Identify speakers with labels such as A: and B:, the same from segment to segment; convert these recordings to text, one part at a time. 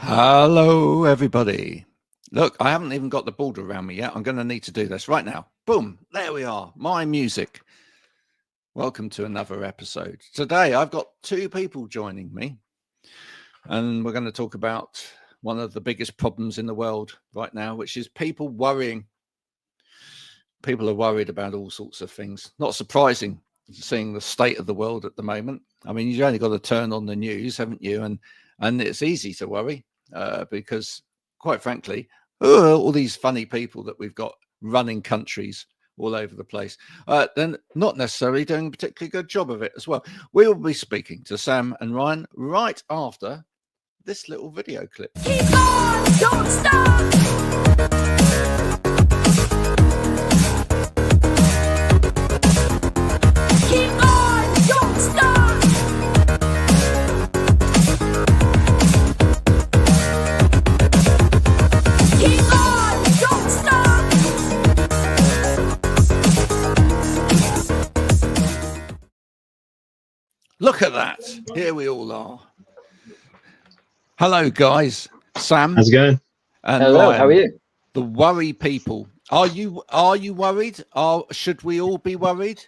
A: Hello, everybody. Look, I haven't even got the border around me yet. I'm going to need to do this right now. Boom. There we are. My music. Welcome to another episode. Today, I've got two people joining me, and we're going to talk about one of the biggest problems in the world right now, which is people worrying. People are worried about all sorts of things. Not surprising, seeing the state of the world at the moment. I mean, you've only got to turn on the news, haven't you? And it's easy to worry because, quite frankly, all these funny people that we've got running countries all over the place, they're not necessarily doing a particularly good job of it as well. We will be speaking to Sam and Ryan right after this little video clip.
B: Keep on, don't stop. Keep on, don't stop. Keep on, don't stop.
A: Look at that. Here we all are. Hello, guys. Sam.
C: How's it going?
A: And
D: Hello,
A: Ryan,
D: how are you?
A: the worry people. Are you worried? Should we all be worried?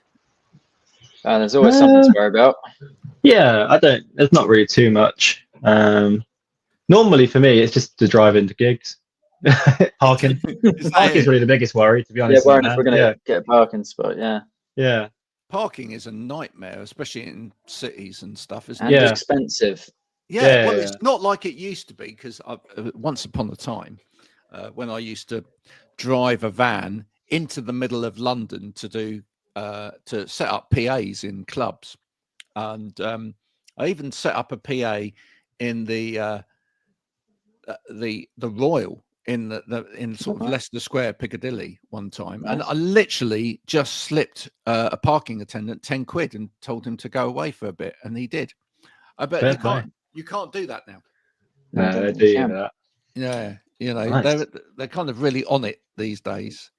D: There's always something to worry about.
C: Yeah, there's not really too much. Normally for me, it's just to drive into gigs. Parking. Parking's really the biggest worry, to be
D: Yeah,
C: honest.
D: worrying if we're going to get a parking spot,
C: Yeah.
A: Parking is a nightmare, especially in cities and stuff, isn't
D: and
A: it?
C: Yeah.
D: expensive.
A: Yeah, well,
C: Yeah.
A: it's not like it used to be, because once upon a time, when I used to drive a van into the middle of London to set up PAs in clubs, and I even set up a PA in the Royal in sort of Leicester Square, Piccadilly, one time, and I literally just slipped a parking attendant 10 quid and told him to go away for a bit, and he did. I bet you can't do that now.
C: No, they do that.
A: Yeah, you know,
C: Nice.
A: they're kind of really on it these days.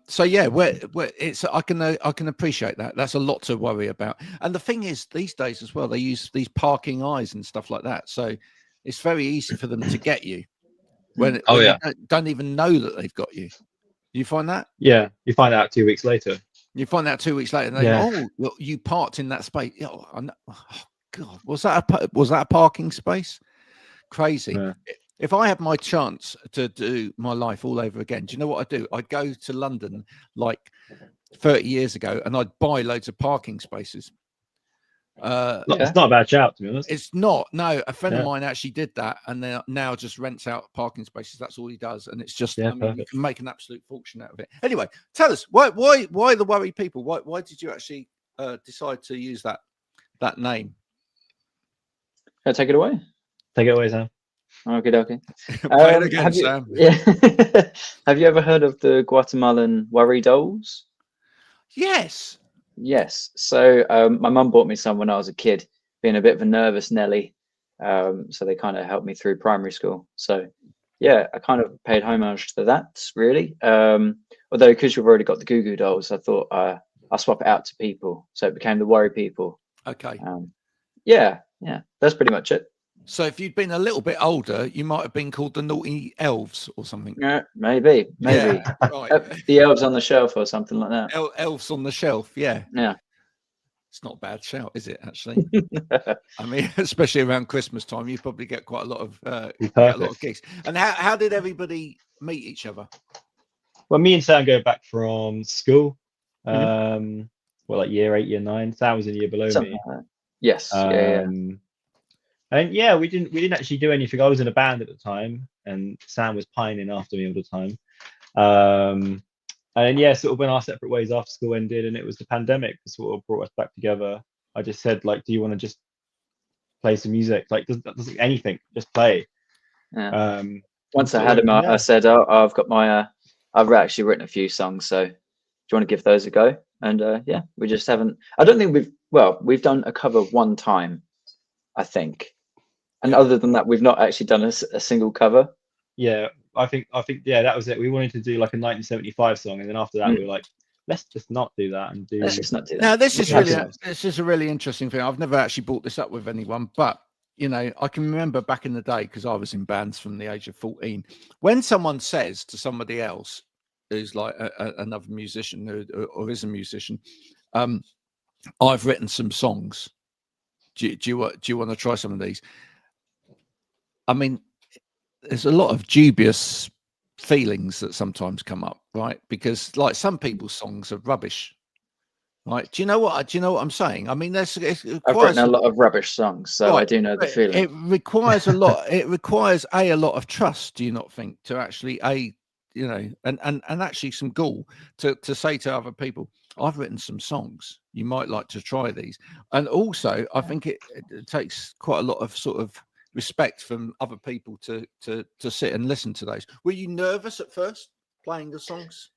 A: So yeah, I can appreciate that. That's a lot to worry about. And the thing is, these days as well, they use these parking eyes and stuff like that. So it's very easy for them to get you when they don't even know that they've got you. You find that?
C: Yeah, you find out 2 weeks later.
A: You find out 2 weeks later, and they go, "Oh, you parked in that space." Oh, God, was that a parking space? Crazy.
C: Yeah.
A: If I had my chance to do my life all over again, do you know what I'd do? I'd go to London like 30 years ago and I'd buy loads of parking spaces.
C: It's not a bad shout, to be honest.
A: It's not. No, a friend of mine actually did that, and then now just rents out parking spaces. That's all he does, and it's just you can make an absolute fortune out of it. Anyway, tell us why the worry people? Why did you actually decide to use that name?
D: Can I take it away?
C: Take it away, Sam.
D: Okay.
A: Play it again, Sam.
D: Yeah. Have you ever heard of the Guatemalan worry dolls?
A: Yes.
D: Yes. So my mum bought me some when I was a kid, being a bit of a nervous Nelly. So they kind of helped me through primary school. So yeah, I kind of paid homage to that, really. Although because you've already got the Goo Goo dolls, I thought I'll swap it out to people. So it became the worry people.
A: Okay.
D: Yeah, that's pretty much it.
A: So if you'd been a little bit older, you might have been called the naughty elves or something.
D: Yeah, maybe.
A: Yeah, right.
D: The elves on the shelf or something like that.
A: Elves on the shelf. Yeah. It's not a bad shout, is it? Actually, I mean, especially around Christmas time, you probably get quite a lot of gigs. And how did everybody meet each other?
C: Well, me and Sam go back from school. Like year 8, year 9. Sam was in a year below
D: Something
C: me.
D: like that. Yes.
C: And we didn't actually do anything. I was in a band at the time, and Sam was pining after me all the time. And sort of went our separate ways after school ended, and it was the pandemic that sort of brought us back together. I just said, like, do you want to just play some music? Like, doesn't anything, just play.
D: Yeah. Once I had him, I said, I've actually written a few songs, so do you want to give those a go? And we just haven't. I don't think we've done a cover one time, I think. And other than that, we've not actually done a single cover.
C: Yeah, I think that was it. We wanted to do like a 1975 song, and then after that, we were like, let's just not do that and do.
D: Let's just not do that.
A: Now, this is a really interesting thing. I've never actually brought this up with anyone, but you know, I can remember back in the day, because I was in bands from the age of 14, when someone says to somebody else who's like another musician or is a musician, I've written some songs. Do you want to try some of these? I mean, there's a lot of dubious feelings that sometimes come up, right? Because like some people's songs are rubbish, right? Do you know what I'm saying? I mean,
D: I've written a lot of rubbish songs, so I do know the feeling.
A: It requires a lot. It requires a lot of trust. Do you not think, to actually you know, and actually some gall to say to other people, I've written some songs, you might like to try these. And also I think it takes quite a lot of sort of respect from other people to sit and listen to those. Were you nervous at first playing the songs?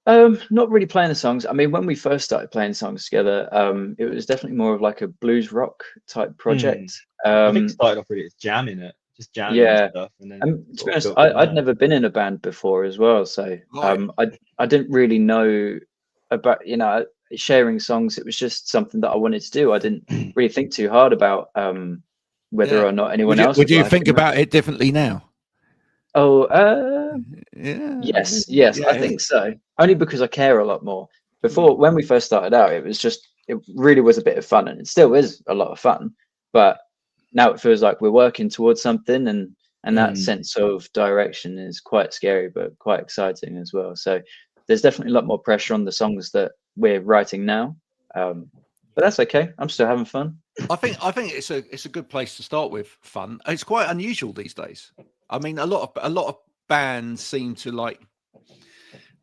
D: Not really playing the songs. I mean, when we first started playing songs together, it was definitely more of like a blues rock type project.
C: I think it started off really as jamming it, just jamming
D: Yeah.
C: and stuff. And then
D: To be honest, I'd never been in a band before as well, so I didn't really know about, you know, sharing songs. It was just something that I wanted to do. I didn't really think too hard about whether or not anyone else
A: would you
D: like
A: think
D: it.
A: about it differently now?
D: Oh,
A: yeah.
D: yes,
A: Yeah,
D: I think so. Only because I care a lot more. Before, when we first started out, it really was a bit of fun, and it still is a lot of fun. But now it feels like we're working towards something, and that sense of direction is quite scary, but quite exciting as well. So there's definitely a lot more pressure on the songs that we're writing now. But that's okay. I'm still having fun.
A: I think it's a good place to start with fun. It's quite unusual these days. I mean, a lot of bands seem to like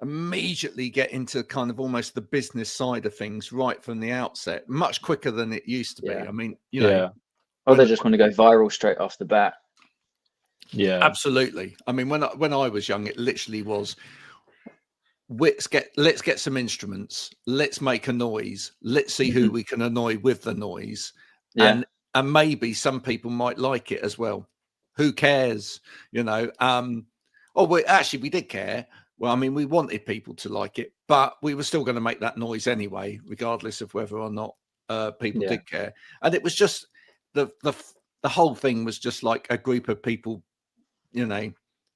A: immediately get into kind of almost the business side of things right from the outset, much quicker than it used to be.
D: Yeah.
A: I mean, you know,
D: or they just want to go viral straight off the bat.
C: Yeah,
A: absolutely. I mean, when I was young, it literally was, let's get some instruments, let's make a noise, let's see who we can annoy with the noise, and maybe some people might like it as well. Who cares, you know? We did care. Well, I mean, we wanted people to like it, but we were still going to make that noise anyway, regardless of whether or not people did care. And it was just the whole thing was just like a group of people, you know,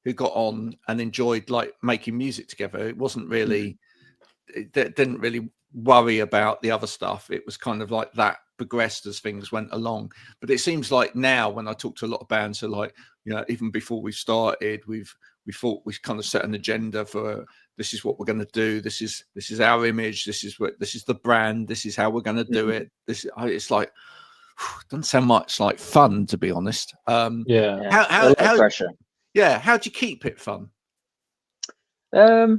A: who got on and enjoyed like making music together. It wasn't really, it didn't really worry about the other stuff. It was kind of like that progressed as things went along. But it seems like now when I talk to a lot of bands, are like, you know, even before we started, we thought we kind of set an agenda for this is what we're going to do. This is our image. This is the brand. This is how we're going to do it. It's like, doesn't sound much like fun, to be honest. How
D: pressure.
A: Yeah, how do you keep it fun?
C: I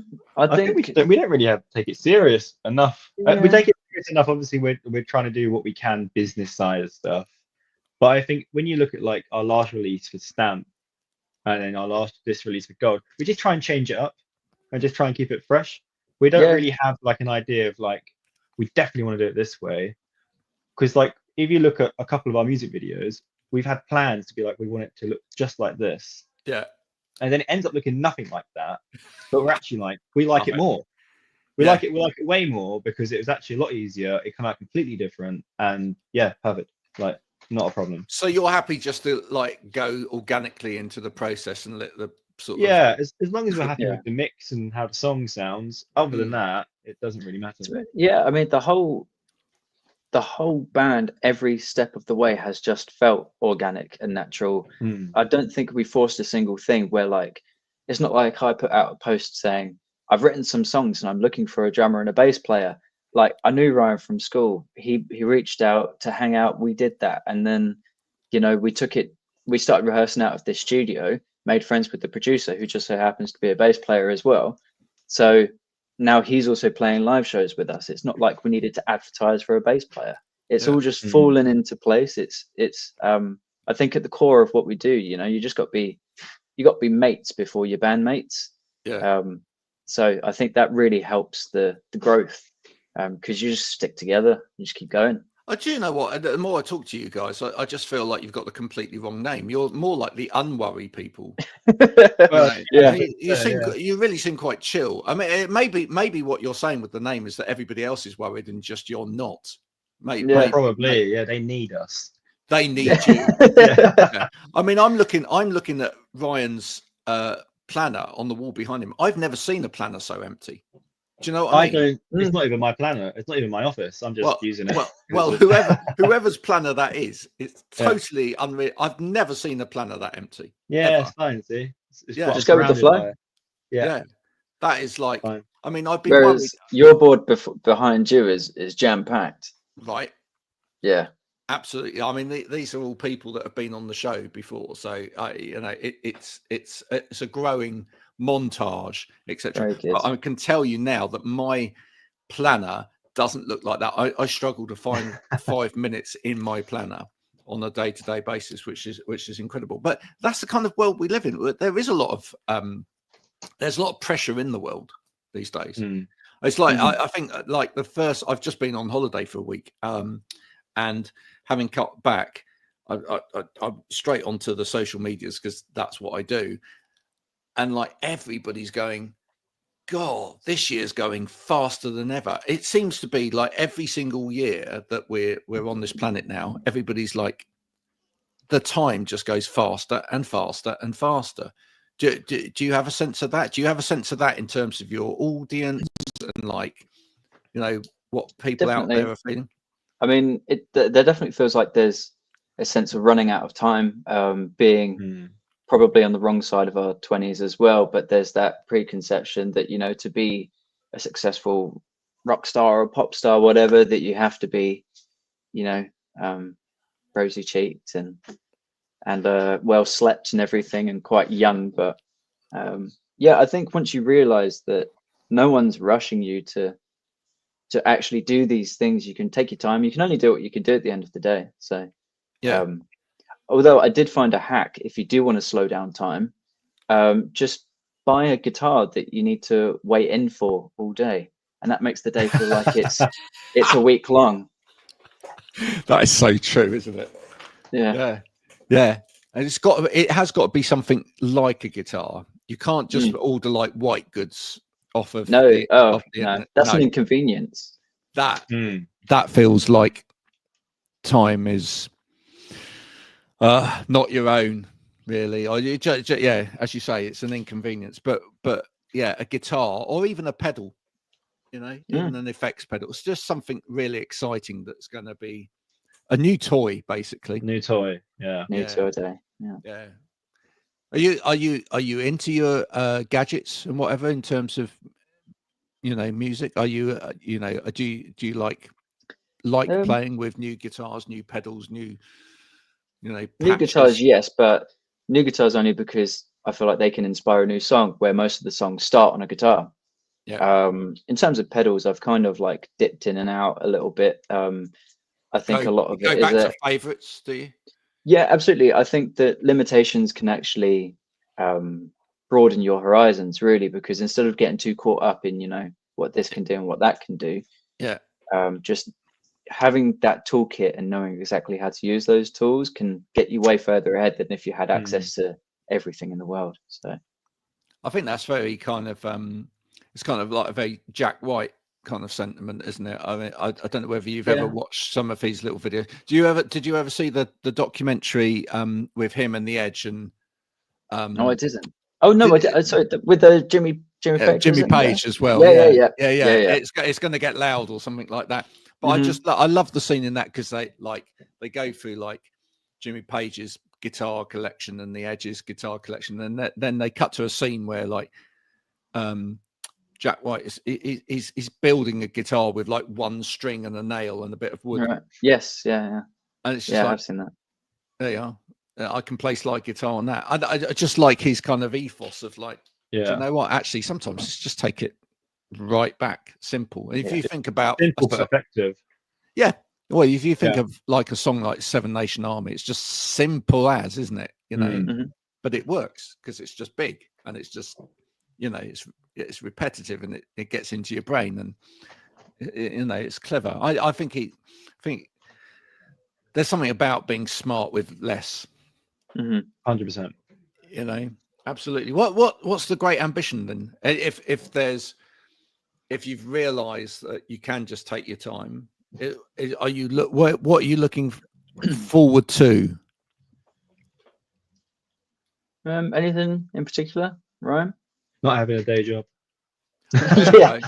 C: think we don't really have to take it serious enough. We take it serious enough. Obviously, we're trying to do what we can business side of stuff. But I think when you look at like our last release for Stamp and then this release for Gold, we just try and change it up and just try and keep it fresh. We don't really have like an idea of like we definitely want to do it this way, because like if you look at a couple of our music videos, we've had plans to be like we want it to look just like this.
A: Yeah.
C: And then it ends up looking nothing like that. But we're actually like, we like it more. We like it way more because it was actually a lot easier. It came out completely different. And yeah, perfect. Like, not a problem.
A: So you're happy just to like go organically into the process and let the sort of...
C: as long as we're happy with the mix and how the song sounds. Other than that, it doesn't really matter.
D: Yeah, I mean, the whole band, every step of the way has just felt organic and natural. I don't think we forced a single thing where like, it's not like I put out a post saying, I've written some songs and I'm looking for a drummer and a bass player. Like I knew Ryan from school. He reached out to hang out. We did that. And then, you know, we started rehearsing out of this studio, made friends with the producer who just so happens to be a bass player as well. So now he's also playing live shows with us. It's not like we needed to advertise for a bass player. It's all just fallen into place. It's I think at the core of what we do, you know, you got to be mates before you're bandmates. So I think that really helps the growth, because you just stick together, you just keep going.
A: Do you know what? The more I talk to you guys, I just feel like you've got the completely wrong name. You're more like the unworry people. You really seem quite chill. I mean, it maybe what you're saying with the name is that everybody else is worried and just you're not.
C: Probably. Yeah, they need us.
A: They need you.
C: Yeah.
A: Yeah. I mean, I'm looking at Ryan's planner on the wall behind him. I've never seen a planner so empty. Do you know what I
C: I
A: mean?
C: don't. It's not even my planner. It's not even my office. I'm just using it.
A: Well, whoever's planner that is, it's totally unreal. I've never seen a planner that empty.
C: Yeah,
A: ever.
C: it's fine. See, it's
A: Yeah.
C: what
D: Just
C: I'm
D: go with the
C: surrounded
D: flow.
C: by. Yeah.
A: That is like.
C: Fine.
A: I mean, I've been worried.
D: Whereas your board behind you is jam packed.
A: Right.
D: Yeah.
A: Absolutely. I mean, these are all people that have been on the show before, so it's a growing montage, etc.
D: Very good.
A: But I can tell you now that my planner doesn't look like that. I struggle to find 5 minutes in my planner on a day-to-day basis, which is incredible. But that's the kind of world we live in. There is a lot of there's a lot of pressure in the world these days. It's like I think like I've just been on holiday for a week, and having cut back, I'm straight onto the social medias because that's what I do. And like everybody's going, God, this year's going faster than ever. It seems to be like every single year that we're on this planet now, everybody's like, the time just goes faster and faster and faster. Do you have a sense of that? Do you have a sense of that in terms of your audience and like, what people out there are feeling?
D: I mean, there definitely feels like there's a sense of running out of time, being probably on the wrong side of our 20s as well. But there's that preconception that, to be a successful rock star or pop star, whatever, that you have to be, rosy cheeked and well slept and everything and quite young. But I think once you realize that no one's rushing you to actually do these things, you can take your time. You can only do what you can do at the end of the day. So although I did find a hack, if you do want to slow down time, just buy a guitar that you need to wait in for all day, and that makes the day feel like it's a week long.
A: That is so true, isn't it? Yeah. And it has got to be something like a guitar. You can't just order like white goods off of the internet.
D: That's an inconvenience.
A: That feels like time is not your own, really. Or as you say, it's an inconvenience. But a guitar or even a pedal, even an effects pedal. It's just something really exciting that's going to be a new toy, basically.
C: New toy,
D: New toy day.
A: Yeah. Are you into your gadgets and whatever in terms of music? Are you do you like playing with new guitars, new pedals, new
D: new
A: patches?
D: guitars? Yes, but new guitars only because I feel like they can inspire a new song, where most of the songs start on a guitar. In terms of pedals, I've kind of like dipped in and out a little bit. I think a lot of it is
A: back to favorites, do you?
D: Yeah, absolutely. I think that limitations can actually broaden your horizons, really, because instead of getting too caught up in what this can do and what that can do, just having that toolkit and knowing exactly how to use those tools can get you way further ahead than if you had access to everything in the world. So
A: I think that's very kind of it's kind of like a very Jack White kind of sentiment, isn't it? I mean, I don't know whether you've ever watched some of his little videos. Did you ever see the documentary with him and the Edge? And
D: no, I didn't. Oh no, I did. Sorry, with the Jimmy Page
A: as well. Yeah. It's going to get loud or something like that. But I love the scene in that because they go through like Jimmy Page's guitar collection and the Edge's guitar collection, and then they cut to a scene where like Jack White is building a guitar with like one string and a nail and a bit of wood.
D: Right. Yes, yeah.
A: And it's just like,
D: I've seen that.
A: There you are. I can play slide guitar on that. I just like his kind of ethos of like, do you know what? Actually, sometimes just take it right back, simple. And if you think about
C: simple but effective.
A: Yeah. Well, if you think of like a song like Seven Nation Army, it's just simple as, isn't it? But it works because it's just big and it's just, it's repetitive and it gets into your brain and it's clever. I think there's something about being smart with less.
C: 100%.
A: Absolutely. What's the great ambition then? If you've realised that you can just take your time, what are you looking forward to?
D: Anything in particular, Ryan?
C: Not having a day job.
D: Yeah,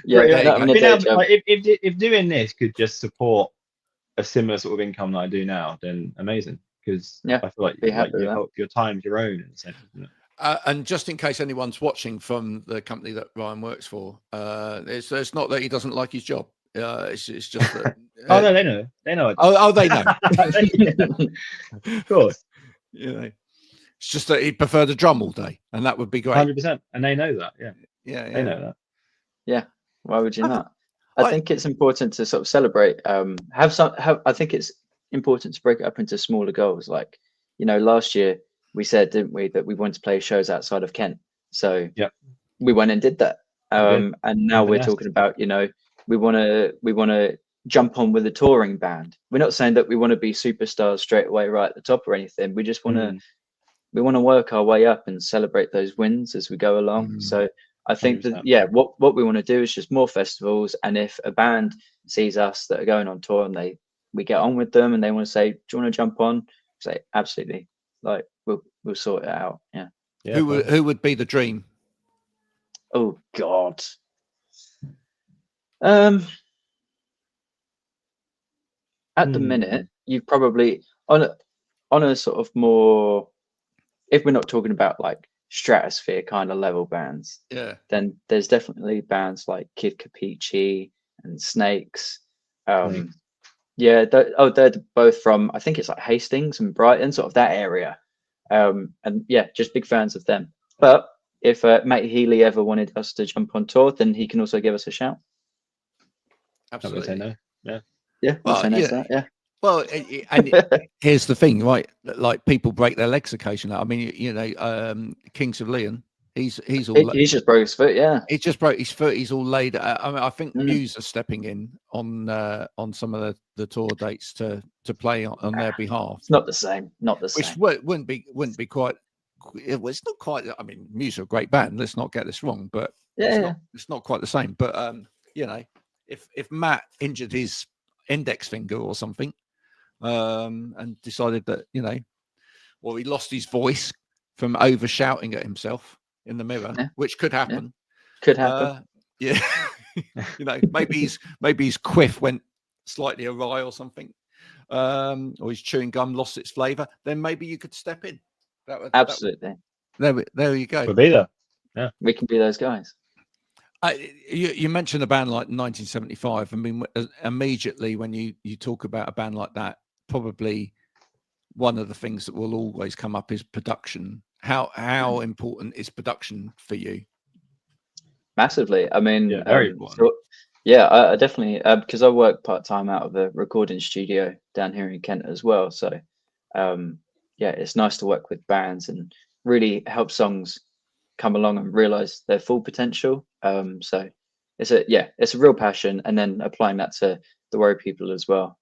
D: yeah.
A: There you
D: Not
A: go.
D: having a
C: Being
D: day
C: able-
D: job.
C: like, if doing this could just support a similar sort of income that I do now, then amazing. Because
D: Yeah,
C: I feel like
D: be happy with
C: your time's your own in a sense, isn't it?
A: And just in case anyone's watching from the company that Ryan works for, it's not that he doesn't like his job. It's just that.
C: Oh no, they know. They know.
A: They know.
C: Of course,
A: You know, it's just that he'd prefer to drum all day, and that would be great.
C: 100%, and they know that. Yeah,
A: Yeah,
C: they know that.
D: Yeah, why would you
A: I-
D: not? I
A: I-
D: think it's important to sort of celebrate. I think it's important to break it up into smaller goals. Like, last year we said, didn't we, that we wanted to play shows outside of Kent. So
C: Yep.
D: we went and did that. And now we're
C: Inverness.
D: talking about, we want to jump on with a touring band. We're not saying that we want to be superstars straight away right at the top or anything. We just want to we want to work our way up and celebrate those wins as we go along. So I think that
C: 100%.
D: what we want to do is just more festivals. And if a band sees us that are going on tour and we get on with them and they want to say, do you want to jump on? Say absolutely. Like we'll sort it out. Yeah.
C: Yeah,
A: Who would be the dream?
D: Oh God. At the minute, you've probably on a sort of more, if we're not talking about like stratosphere kind of level bands,
A: Yeah.
D: then there's definitely bands like Kid Capici and Snakes. Yeah, they're both from, I think it's like Hastings and Brighton, sort of that area. And yeah, just big fans of them. But if Matt Healy ever wanted us to jump on tour, then he can also give us a shout.
C: Not gonna say
A: Absolutely.
C: no.
D: Yeah,
A: Well,
D: say no to
A: yeah.
D: that, yeah.
A: Well, here's the thing, right? Like people break their legs occasionally. I mean, Kings of Leon, he's all
D: He's just broke his foot, yeah.
A: he just broke his foot. He's all laid. I mean, I think
D: Mm.
A: Muse are stepping in on some of the tour dates to play on their behalf,
D: It's not the same. Not the
A: which
D: same.
A: wouldn't be quite. It's not quite. I mean, Muse are a great band. Let's not get this wrong, but
D: Yeah,
A: it's not quite the same. But if Matt injured his index finger or something, and decided that or he lost his voice from over shouting at himself in the mirror,
D: Yeah.
A: which could happen.
D: could happen.
A: Yeah, maybe his quiff went slightly awry or something, or his chewing gum lost its flavour. Then maybe you could step in.
D: Absolutely.
A: There you go.
C: We'll be there.
D: We can be those guys.
A: You mentioned a band like 1975. I mean, immediately when you talk about a band like that, probably one of the things that will always come up is production. How important is production for you?
D: Massively. I mean,
C: Yeah, very important.
D: I definitely, because I work part-time out of a recording studio down here in Kent as well. So, it's nice to work with bands and really help songs come along and realize their full potential. So it's a real passion. And then applying that to the Worry People as well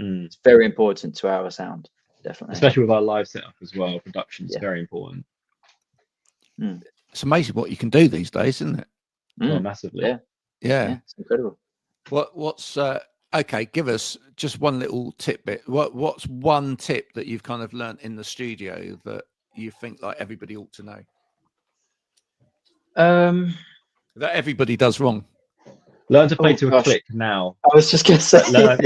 D: it's very important to our sound. Definitely.
C: Especially with our live setup as well. Production is
D: Yeah.
C: very important.
A: It's amazing what you can do these days, isn't it?
C: Well, massively.
D: Yeah.
A: Yeah.
D: It's incredible.
A: What's okay? Give us just one little tidbit. What's one tip that you've kind of learnt in the studio that you think like everybody ought to know that everybody does wrong?
C: Learn to play
D: Oh,
C: to a
D: gosh.
C: click now.
D: I was just gonna say,
C: Learn,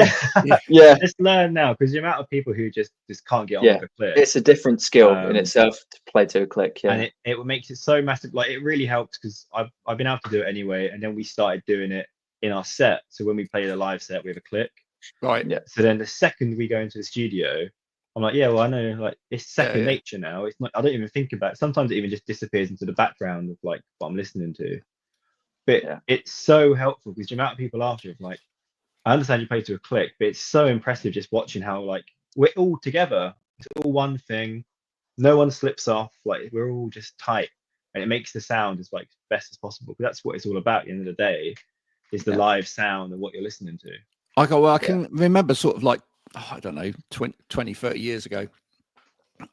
D: yeah,
C: Just learn now, because the amount of people who just can't get on
D: Yeah.
C: with a click,
D: it's a different skill in
C: Um,
D: itself to play to a click. Yeah,
C: and it makes it so massive. Like, it really helps because I've been able to do it anyway, and then we started doing it in our set. So when we play the live set, we have a click.
A: Right.
D: Yeah.
C: So then the second we go into the studio, I'm like, yeah, well, I know, like, it's second
A: yeah.
C: nature now. It's not, I don't even think about it. Sometimes it even just disappears into the background of like what I'm listening to. But
D: Yeah.
C: it's so helpful because the amount of people after it, like, I understand you play to a click, but it's so impressive just watching how like we're all together. It's all one thing. No one slips off. Like, we're all just tight, and it makes the sound as like best as possible. But that's what it's all about. At the end of the day, is the
D: Yeah.
C: live sound and what you're listening to.
A: I can remember sort of like, I don't know, 20, 30 years ago.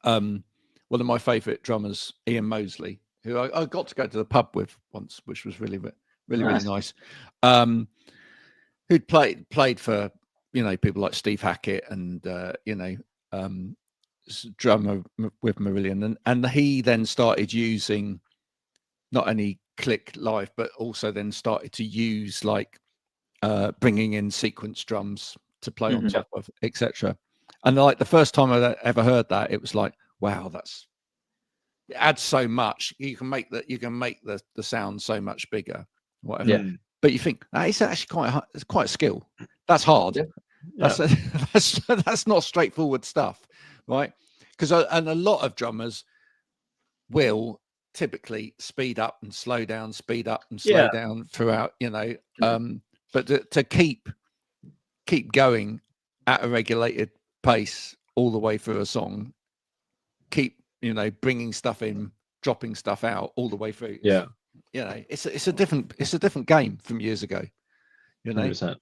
A: One of my favourite drummers, Ian Mosley, who I got to go to the pub with once, which was really
D: Nice.
A: nice. Who'd played for people like Steve Hackett and drummer with Marillion, and he then started using not only click live but also then started to use like bringing in sequence drums to play on top of, etc. And like the first time I ever heard that, it was like, wow, it adds so much. You can make the sound so much bigger, whatever.
C: Yeah.
A: But you think that is actually quite a skill. That's hard.
C: Yeah.
A: That's not straightforward stuff, right? Because and a lot of drummers will typically speed up and slow down, speed up and slow down throughout, but to keep going at a regulated pace all the way through a song, keep bringing stuff in, dropping stuff out all the way through. It's a different game from years ago.
C: 100%.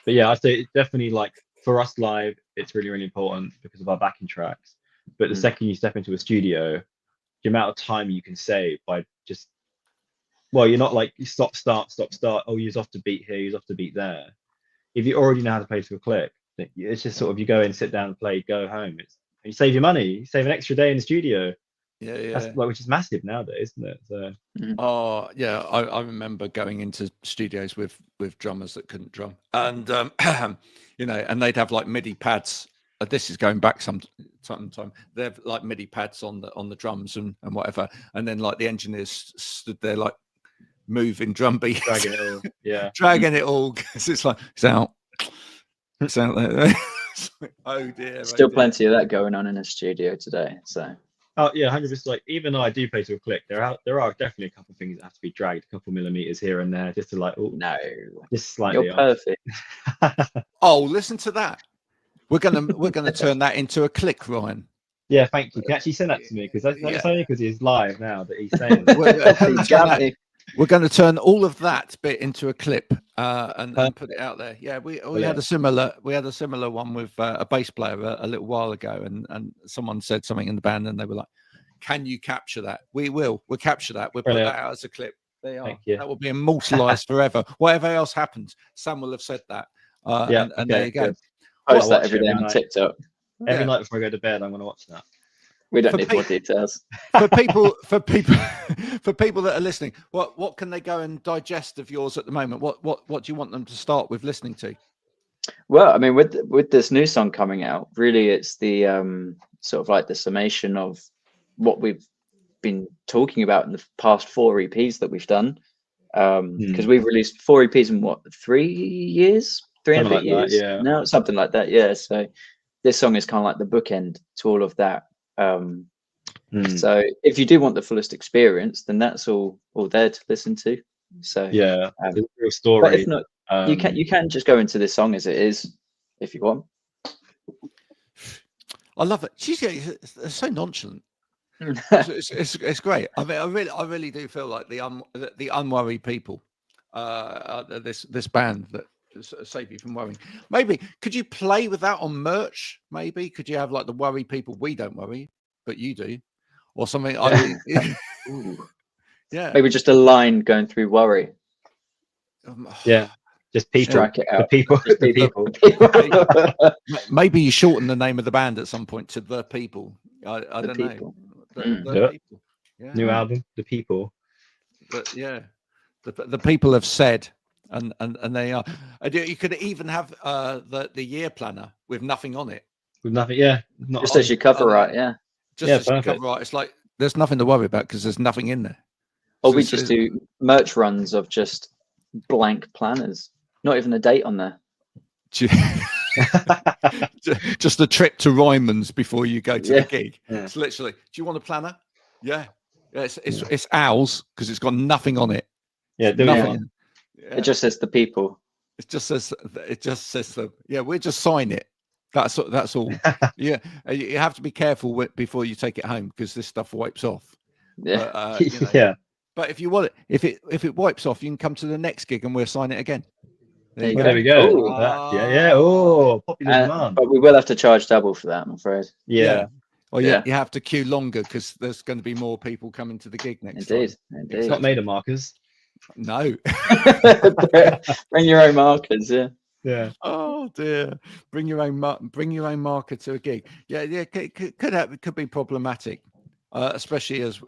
C: But yeah, I'd say it's definitely like for us live, it's really, really important because of our backing tracks. But the second you step into a studio, the amount of time you can save by just, you're not like you stop, start. Oh, use off the beat here, use off the beat there. If you already know how to play to a click, it's just sort of you go in, sit down, play, go home. You save your money. You save an extra day in the studio. That's which is massive nowadays, isn't it? So.
A: I remember going into studios with drummers that couldn't drum, and and they'd have like MIDI pads. This is going back some time. They have like MIDI pads on the drums and whatever, and then like the engineers stood there like moving drum beats, dragging it all because it's like it's out there. Oh dear.
D: Still plenty of that going on in a studio today. So.
C: Oh yeah, 100%. Like even though I do play to a click, there are definitely a couple of things that have to be dragged a couple millimeters here and there just to like. Oh
D: no,
C: just slightly.
D: You're perfect.
A: Oh, listen to that. We're gonna turn that into a click, Ryan.
C: Yeah, thank you. Can you actually send that to me because that's only because he's live now that he's saying.
A: We're going to turn all of that bit into a clip and put it out there. Yeah, we had a similar one with a bass player a little while ago, and someone said something in the band, and they were like, "Can you capture that?" We'll capture that. We'll put that out as a clip. There you are. That will be immortalized forever. Whatever else happens, Sam will have said that. And there you go.
C: Good.
D: Post that every day on TikTok.
C: Every night before I go to bed, I'm going to watch that.
D: We don't need more details.
A: For people that are listening, what can they go and digest of yours at the moment? What do you want them to start with listening to?
D: Well, I mean, with this new song coming out, really, it's the sort of like the summation of what we've been talking about in the past 4 EPs that we've done. Because we've released 4 EPs in 3 years, 3.5 years, no, something like that. Yeah. So this song is kind of like the bookend to all of that. So if you do want the fullest experience, then that's all there to listen to. So
C: the real story.
D: But if not, you can just go into this song as it is if you want.
A: I love it. She's so nonchalant. It's great. I mean, I really do feel like the unworried people. This band that save you from worrying. Maybe could you play with that on merch? Maybe could you have like the worry people? We don't worry, but you do, or something.
D: Maybe just a line going through worry.
C: Just people.
D: Strike it out.
C: The people.
A: Maybe you shorten the name of the band at some point to The People. I don't know. The People. Yeah.
C: New album, The People.
A: But the people have said. And they are. You could even have the year planner with nothing on it.
C: With nothing,
D: just as you cover art,
A: Just as you cover art. It's like there's nothing to worry about because there's nothing in there.
D: Or we just do merch runs of just blank planners, not even a date on there.
A: Just a trip to Ryman's before you go to the gig.
C: Yeah.
A: It's literally. Do you want a planner? Yeah. It's ours because it's got nothing on it.
C: Yeah,
A: nothing.
D: Yeah. It just says The People.
A: It just says the. Yeah, we'll just sign it. That's all. Yeah, you have to be careful before you take it home because this stuff wipes off.
D: Yeah,
A: but, But if you want it, if it wipes off, you can come to the next gig and we'll sign it again.
C: There we go.
D: Ooh.
C: Oh, popular demand.
D: But we will have to charge double for that, I'm afraid.
A: Yeah. Well, you have to queue longer because there's going to be more people coming to the gig next time.
D: Indeed.
C: It's not made of markers.
A: No.
D: Bring your own markers, yeah.
C: Yeah.
A: Oh dear! Bring your own marker to a gig. Yeah, could be problematic, especially as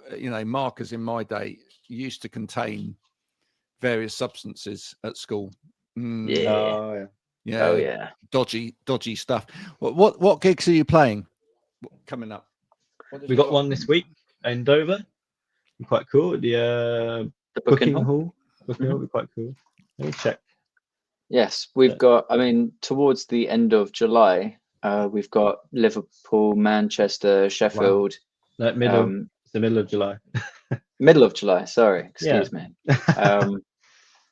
A: markers in my day used to contain various substances at school.
D: Yeah.
C: Oh yeah.
A: Yeah,
D: Oh yeah.
A: dodgy stuff. What gigs are you playing coming up? What have
C: We
A: you
C: got one this week in Dover. Be quite cool. The
D: The
C: booking
D: booking hall.
C: hall. Booking hall. Be quite cool. Let me check.
D: Yes, we've
C: Yeah.
D: got. I mean, towards the end of July, we've got Liverpool, Manchester, Sheffield.
C: No, middle.
D: Um,
C: It's the middle of July.
D: middle of July. Sorry, excuse me.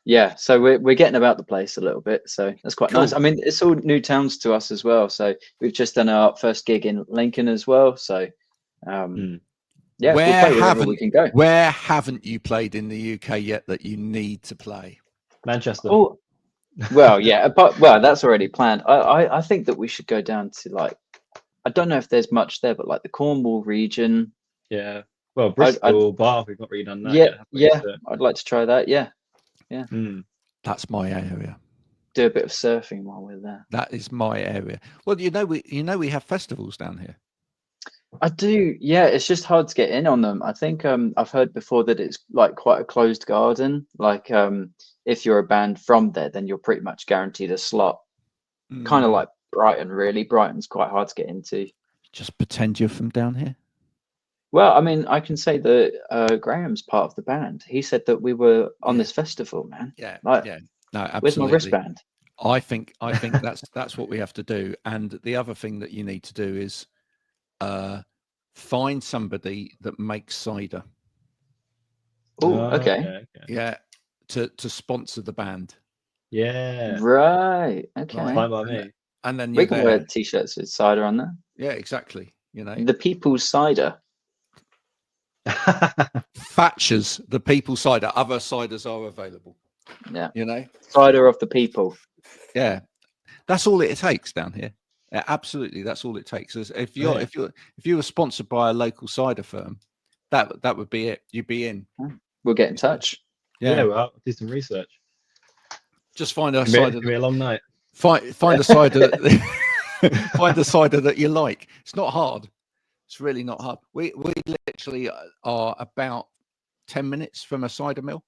D: Yeah, so we're getting about the place a little bit, so that's quite nice.
A: Cool.
D: I mean, it's all new towns to us as well. So we've just done our first gig in Lincoln as well. So yeah, we'll play wherever we can go.
A: Where haven't you played in the UK yet that you need to play?
C: Manchester.
D: Oh, well, yeah, but that's already planned. I think that we should go down to, like, I don't know if there's much there, but like the Cornwall region.
C: Yeah. Well, Bristol, Bath. We've not really done that
D: Yeah,
C: yet. have we?
D: yeah,
C: So,
D: I'd like to try that. Yeah,
A: That's my area.
D: do a bit of surfing while we're there.
A: That is my area. Well, we have festivals down here.
D: I do, yeah. It's just hard to get in on them. I think I've heard before that it's like quite a closed garden. Like if you're a band from there, then you're pretty much guaranteed a slot. Kind of like Brighton, really. Brighton's quite hard to get into.
A: Just pretend you're from down here.
D: Well, I mean, I can say that Graham's part of the band. He said that we were on this festival, man.
A: Yeah,
D: Like,
A: yeah. No, absolutely.
D: where's my wristband?
A: I think that's what we have to do. And the other thing that you need to do is find somebody that makes cider.
D: Oh, okay.
A: Yeah, to sponsor the band.
C: Yeah.
D: Right. Okay.
C: Fine by me.
A: And then
D: We
A: you're
D: can
A: there.
D: wear t-shirts with cider on there.
A: Yeah, exactly.
D: The People's Cider.
A: Thatcher's, the people cider. Other ciders are available.
D: Yeah.
A: Cider
D: of the people.
A: Yeah, that's all it takes down here. Yeah, absolutely, that's all it takes. If you were sponsored by a local cider firm, that would be it. You'd be in.
D: We'll get in touch.
C: Yeah, well, I'll do some research.
A: Just find a cider.
C: It'll be a long night.
A: Find a cider. Find a cider that you like. It's not hard. It's really not hard. We literally are about 10 minutes from a cider mill.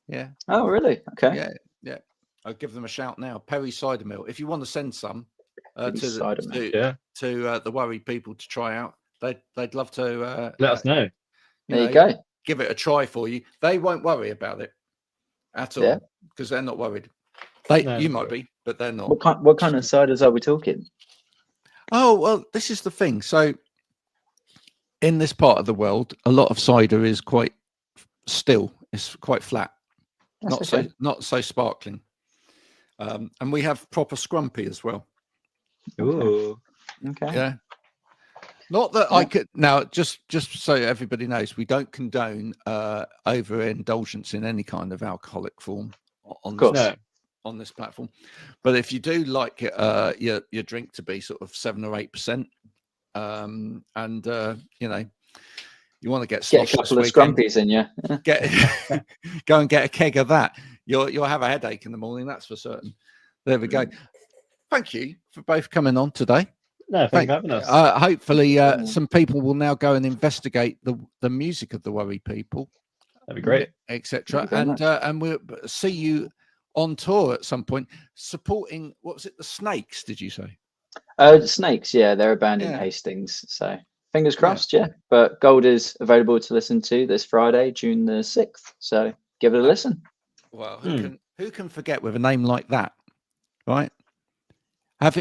A: Yeah.
D: Oh, really? Okay.
A: Yeah. I'll give them a shout now. Perry Cider Mill. If you want to send some to the worried people to try out, they'd love to
C: let us know.
D: There you go.
A: Give it a try for you. They won't worry about it at all because they're not worried. You might be, but they're not.
D: What kind of ciders are we talking?
A: Oh, well, this is the thing. So in this part of the world, a lot of cider is quite still. It's quite flat. Not so sparkling. And we have proper scrumpy as well.
C: Ooh.
D: Okay.
A: Yeah. Not that I could now, just so everybody knows, we don't condone overindulgence in any kind of alcoholic form on this platform. But if you do like your drink to be sort of 7 or 8%, and you want to get
D: a couple of scrumpies in you.
A: Go and get a keg of that. You'll have a headache in the morning, that's for certain. There we go. Thank you for both coming on today.
C: No, thanks for having us.
A: Hopefully, some people will now go and investigate the music of the Worry People.
C: That'd be great,
A: etc. And we'll see you on tour at some point, supporting. What was it? The Snakes? Did you say?
D: Snakes. Yeah, they're a band in Hastings. So fingers crossed. Yeah, but Gold is available to listen to this Friday, June the 6th. So give it a listen.
A: Well, who can forget with a name like that, right? Have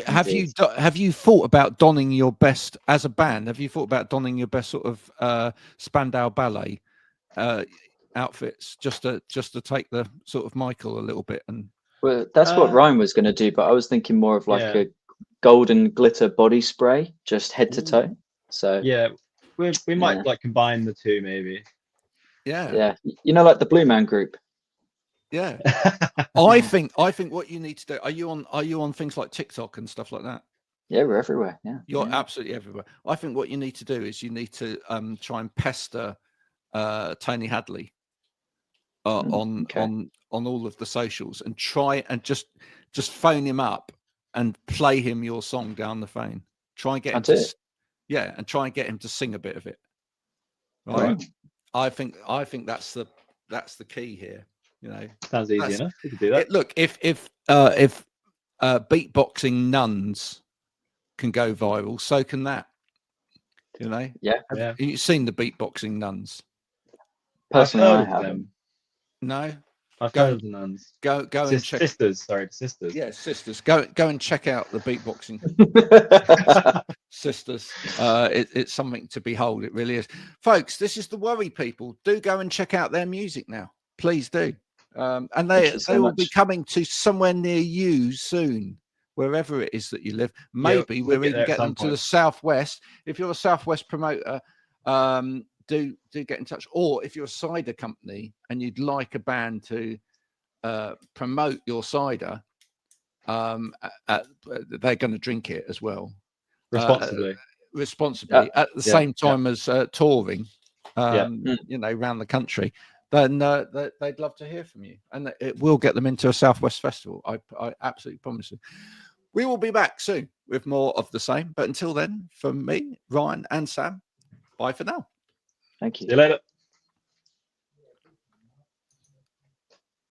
A: you thought about donning your best as a band? Have you thought about donning your best sort of Spandau Ballet outfits just to take the sort of Michael a little bit? And
D: well, that's what Ryan was going to do, but I was thinking more of like a golden glitter body spray, just head to toe. So
C: yeah, we might like combine the two, maybe.
A: Yeah,
D: like the Blue Man Group.
A: Yeah. I think what you need to do, are you on things like TikTok and stuff like that?
D: Yeah, we're everywhere. Yeah,
A: you're absolutely everywhere. I think what you need to do is you need to try and pester Tony Hadley on all of the socials and try and just just phone him up and play him your song down the phone. Try and get him
D: That's
A: to,
D: it.
A: yeah, and try and get him to sing a bit of it.
C: All
A: Right.
C: right.
A: I think that's the key here. You know,
C: Sounds easy
A: That's-
C: enough. We can do that.
A: look, if beatboxing nuns can go viral, so can that. You know,
D: Yeah.
A: have you seen the beatboxing nuns?
D: Personally,
C: I've
D: I
C: heard of
D: haven't.
C: them.
A: No,
C: I've
A: Go
C: heard
A: and-
C: of the nuns.
A: go and check.
C: Sisters, sorry, sisters.
A: Yeah, sisters. Go and check out the beatboxing sisters. It's something to behold. It really is, folks. This is the worry. People do go and check out their music now. Please do. And
D: Thank
A: they
D: you so
A: will be
D: much.
A: coming to somewhere near you soon, wherever it is that you live. Maybe
C: we'll
A: we'll
C: get there
A: even
C: at
A: get
C: some
A: them to the
C: point.
A: southwest. If you're a southwest promoter, do get in touch. Or if you're a cider company and you'd like a band to promote your cider, they're going to drink it as well responsibly at the same time as touring, you know, around the country. Then they'd love to hear from you, and it will get them into a Southwest festival. I absolutely promise you. We will be back soon with more of the same. But until then, from me, Ryan, and Sam, bye for now.
D: Thank you.
C: See you later.